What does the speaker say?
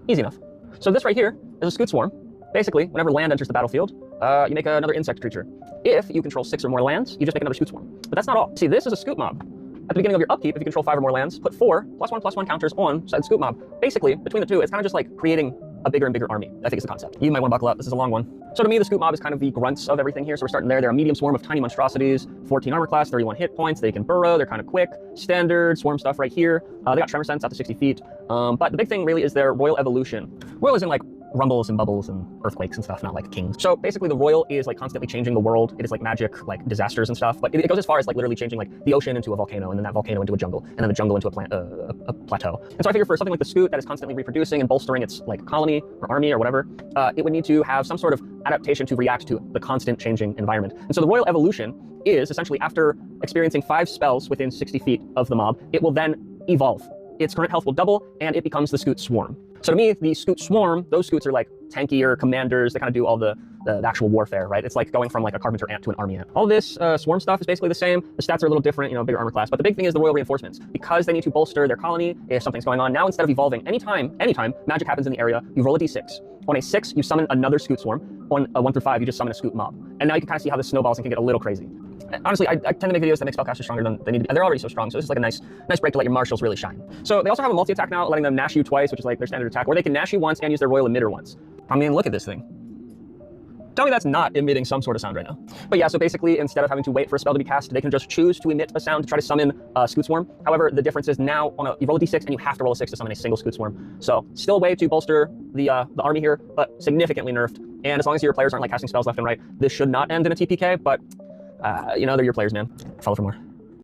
Easy enough. So this right here is a Scute Swarm. Basically, whenever land enters the battlefield, you make another insect creature. If you control 6 or more lands, you just make another Scute Swarm. But that's not all. See, this is a Scute mob. At the beginning of your upkeep, if you control 5 or more lands, put 4 +1/+1 counters on said Scute mob. Basically, between the two, it's kind of just like creating a bigger and bigger army, I think is the concept. You might want to buckle up, this is a long one. So to me, the Scute mob is kind of the grunts of everything here, so we're starting there. They're a medium swarm of tiny monstrosities, 14 armor class, 31 hit points, they can burrow, they're kind of quick, standard swarm stuff right here. They got tremor sense out to 60 feet, but the big thing really is their royal evolution. Royal isn't like rumbles and bubbles and earthquakes and stuff, not like kings. So basically the royal is like constantly changing the world. It is like magic, like disasters and stuff, but it goes as far as like literally changing like the ocean into a volcano, and then that volcano into a jungle, and then the jungle into a plateau. And so I figure for something like the Scute that is constantly reproducing and bolstering its like colony or army or whatever, it would need to have some sort of adaptation to react to the constant changing environment. And so the royal evolution is essentially after experiencing 5 spells within 60 feet of the mob, it will then evolve. Its current health will double, and it becomes the Scute Swarm. So to me, the Scute Swarm, those Scutes are like tankier commanders. They kind of do all the actual warfare, right? It's like going from like a carpenter ant to an army ant. All this swarm stuff is basically the same. The stats are a little different, you know, bigger armor class. But the big thing is the royal reinforcements. Because they need to bolster their colony if something's going on. Now, instead of evolving, anytime magic happens in the area, you roll a d6. On a 6, you summon another Scute Swarm. On a 1 through 5, you just summon a Scute mob. And now you can kind of see how this snowballs and can get a little crazy. Honestly, I tend to make videos that make spellcasters stronger than they need to be. They're already so strong, so this is like a nice break to let your marshals really shine. So they also have a multi-attack now, letting them nash you twice, which is like their standard attack, or they can nash you once and use their royal emitter once. I mean, look at this thing. Tell me that's not emitting some sort of sound right now. But yeah, so basically, instead of having to wait for a spell to be cast, they can just choose to emit a sound to try to summon a Scute Swarm. However, the difference is now you roll a d6 and you have to roll a 6 to summon a single Scute Swarm. So still a way to bolster the army here, but significantly nerfed. And as long as your players aren't like casting spells left and right, this should not end in a TPK, but you know, they're your players, man. Follow for more.